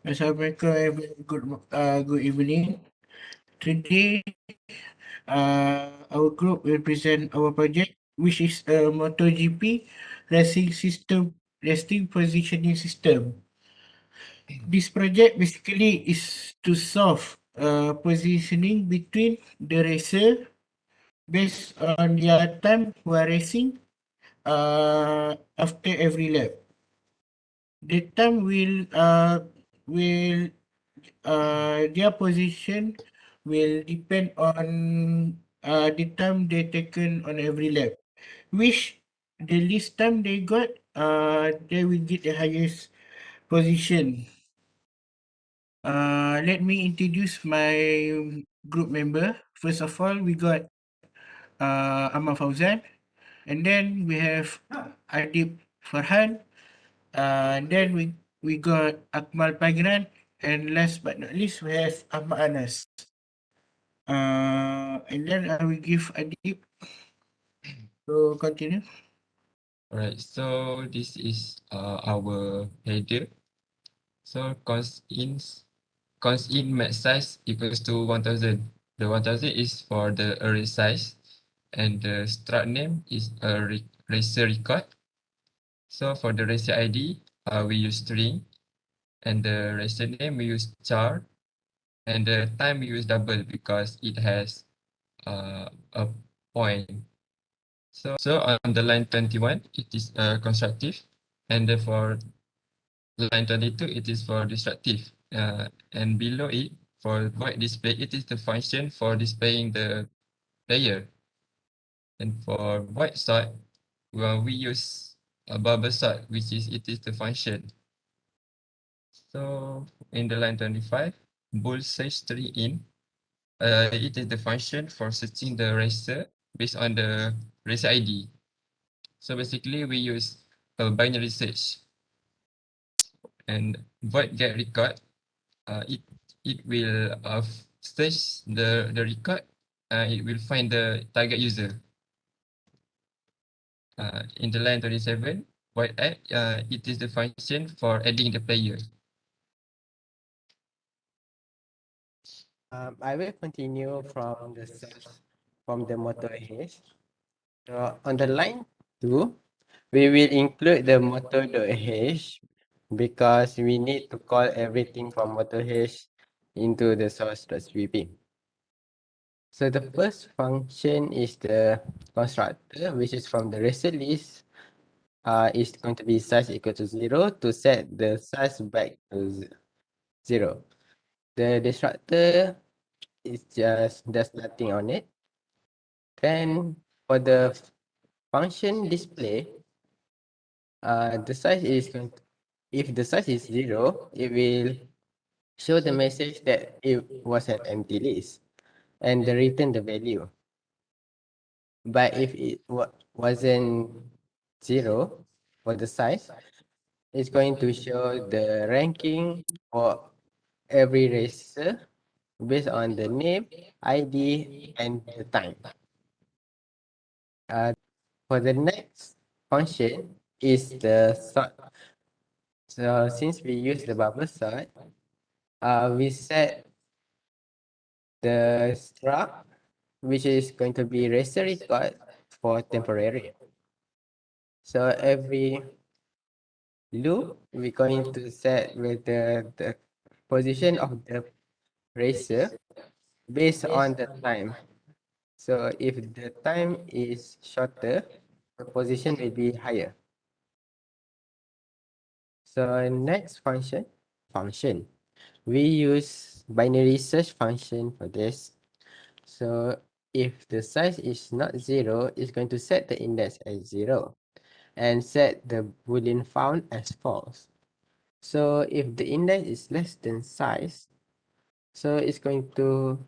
Assalamualaikum, good evening. Today, our group will present our project, which is a MotoGP racing positioning system. This project basically is to solve positioning between the racer based on their time while racing after every lap. The time will their position will depend on the time they taken on every lap. Which the least time they got, they will get the highest position. Let me introduce my group member. First of all, we got Ahmad Fauzan, and then we have Adib Farhan, and then we got Akmal Pagran, and last but not least, we have Ahmad Anas. And then I will give Adib to continue. Alright, so this is our header. So const in max size equals to 1000. The 1000 is for the array size, and the struct name is a racer record. So for the racer ID, we use string, and the racer name we use char, and the time we use double because it has a point. So on the line 21, it is constructive, and for line 22, it is for destructive. And below it, for void display, it is the function for displaying the player. And for void sort, well, we use a bubble sort, which is it is the function. So in the line 25, bool search tree in, it is the function for searching the racer based on the racer ID. So basically, we use a binary search. And void get record, it will search the record. It will find the target user. In the line 27, void add, it is the function for adding the player. I will continue from the source from the motor hash. So on the line 2, we will include the motor.hash because we need to call everything from motor hash into the source.cpp. So the first function is the constructor, which is from the racer list. Is going to be size equal to 0 to set the size back to 0. The destructor is just there's nothing on it. Then for the function display, the size is going to, if the size is 0, it will show the message that it was an empty list and return the value. But if it wasn't 0 for the size, it's going to show the ranking for every racer based on the name, ID, and the time. For the next function is the sort. So since we use the bubble sort, we set the struct, which is going to be racer record for temporary. So every loop, we're going to set with the position of the racer based on the time. So if the time is shorter, the position will be higher. So next function, we use binary search function for this. So if the size is not 0, it's going to set the index as 0 and set the boolean found as false. So if the index is less than size, so it's going to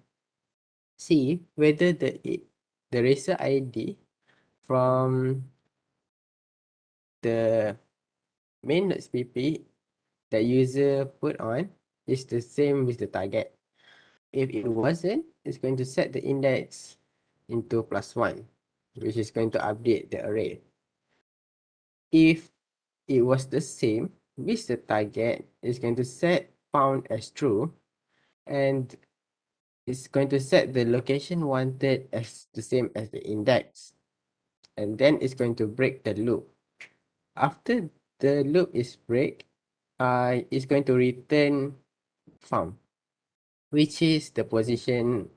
see whether the racer ID from the main.cpp the user put on is the same with the target. If it wasn't, it's going to set the index into +1, which is going to update the array. If it was the same, with the target, it's going to set found as true, and it's going to set the location wanted as the same as the index, and then it's going to break the loop. After the loop is break, it's going to return found, which is the position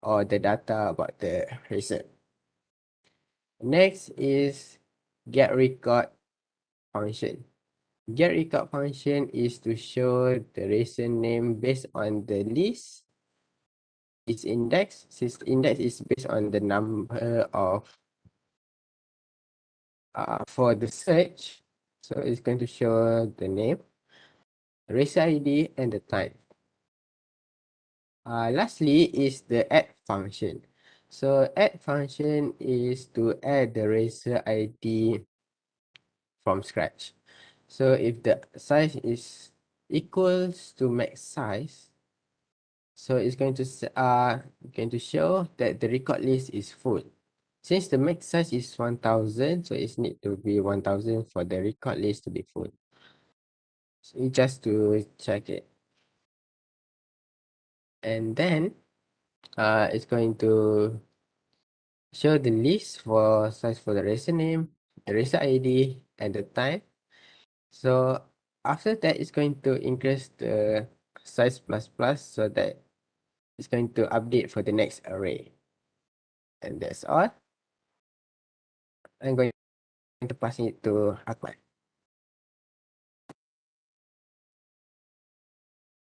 or the data about the racer. Next is get record function. Get record function is to show the racer name based on the list, its index, since the index is based on the number of for the search. So it's going to show the name, racer ID, and the time. Lastly is the add function. So add function is to add the racer ID from scratch. So if the size is equals to max size, so it's going to show that the record list is full. Since the max size is 1000, so it need to be 1000 for the record list to be full. So just to check it. And then it's going to show the list for size for the racer name, the racer ID, and the time. So after that, it's going to increase the size plus plus so that it's going to update for the next array. And that's all. I'm going to pass it to Ahmad.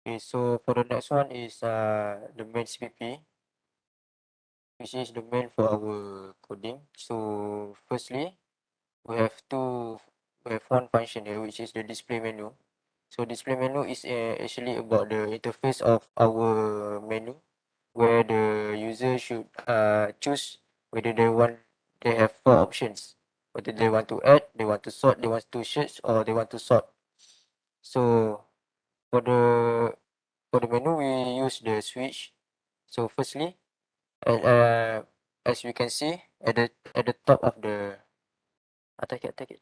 Okay, so for the next one is the main CPP, which is the main for our coding. So firstly, we have one function here, which is the display menu. So display menu is actually about the interface of our menu, where the user should choose whether they have four options, whether they want to add, they want to sort, they want to search, or they want to sort. So for the menu, we use the switch. So firstly, as we can see at the top of the take it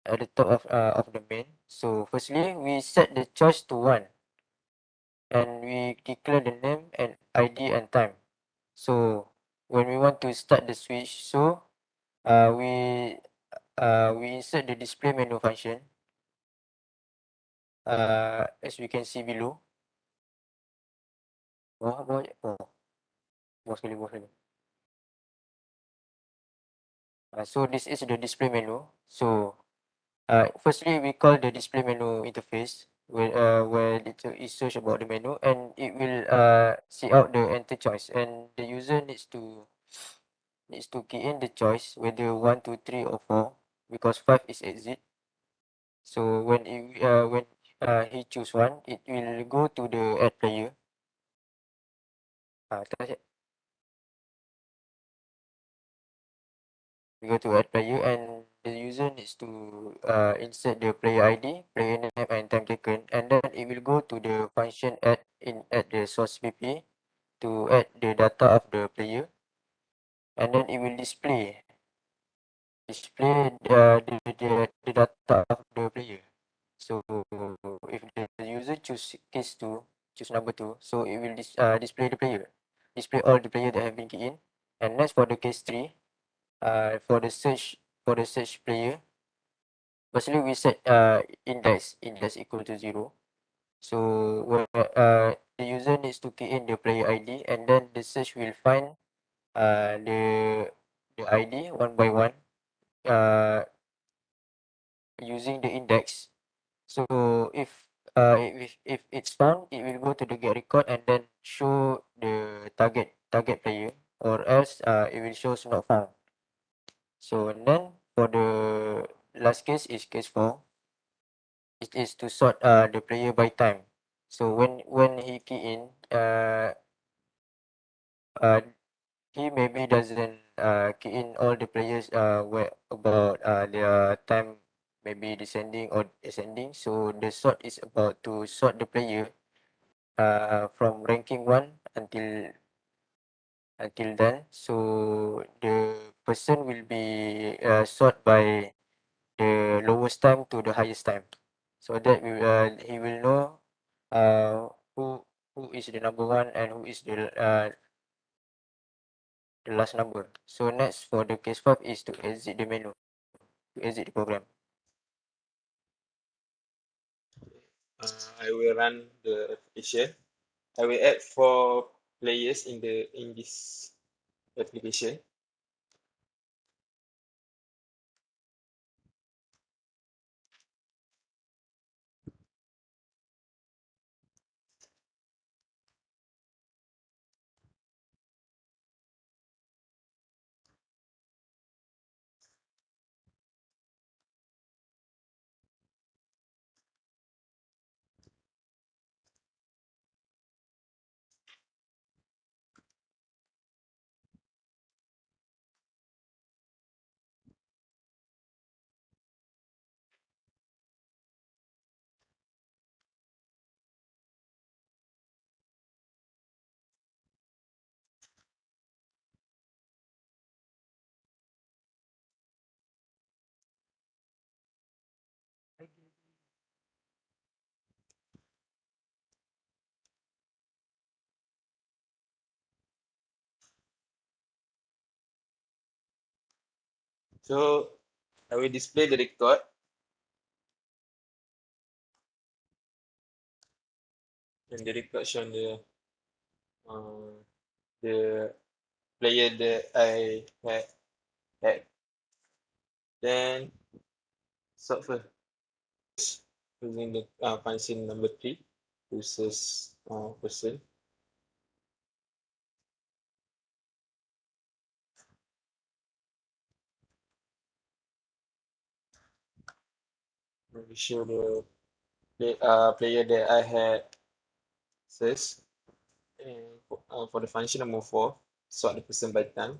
at the top of the main. So firstly, we set the choice to 1, and we declare the name and ID and time. So when we want to start the switch, so we insert the display menu function, as we can see below. Bawah sekali. So this is the display menu. So firstly, we call the display menu interface where it is search about the menu, and it will see out the enter choice, and the user needs to key in the choice whether 1, 2, 3, or 4, because 5 is exit. So when he choose 1, it will go to the add player. We go to add player, and the user needs to insert the player ID, player name, and time taken, and then it will go to the function add at the source CPP to add the data of the player, and then it will display the data of the player. So if the user choose case 2, choose number 2, so it will display the player, display all the player that have been keyed in. And next, for the case 3, for the search player, firstly we set index equal to 0. So the user needs to key in the player ID, and then the search will find the ID one by one using the index. So if it's found, it will go to the get record and then show the target player, or else it will show not found. So and then for the last case is case 4. It is to sort the player by time. So when he key in, uh, he maybe doesn't key in all the players where about their time, maybe descending or ascending. So the sort is about to sort the player from ranking 1 until then. So the person will be sort by the lowest time to the highest time, so that he will know who is the number one and who is the last number. So next for the case 5 is to exit the menu, to exit the program. I will run the application. I will add 4 players in this application. So I will display the record. And the record shown the player that I had. Then sort first using the function number 3 versus person. We show the player that I had first. And for the function number 4, sort the person by time.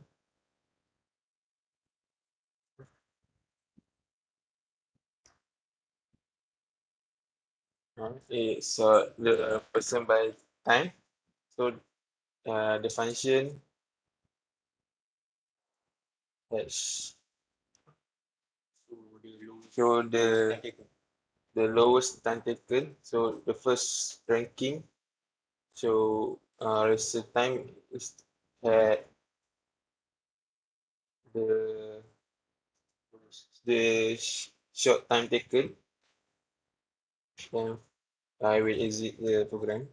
It sort the person by time. So the function has show the lowest time taken. So the first ranking. So recent time is at the short time taken. Then I will exit the program.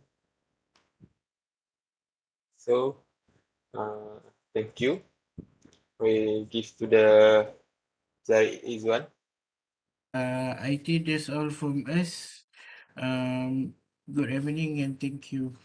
So thank you. We give to the Zahid Izwan. I think that's all from us. Good evening and thank you.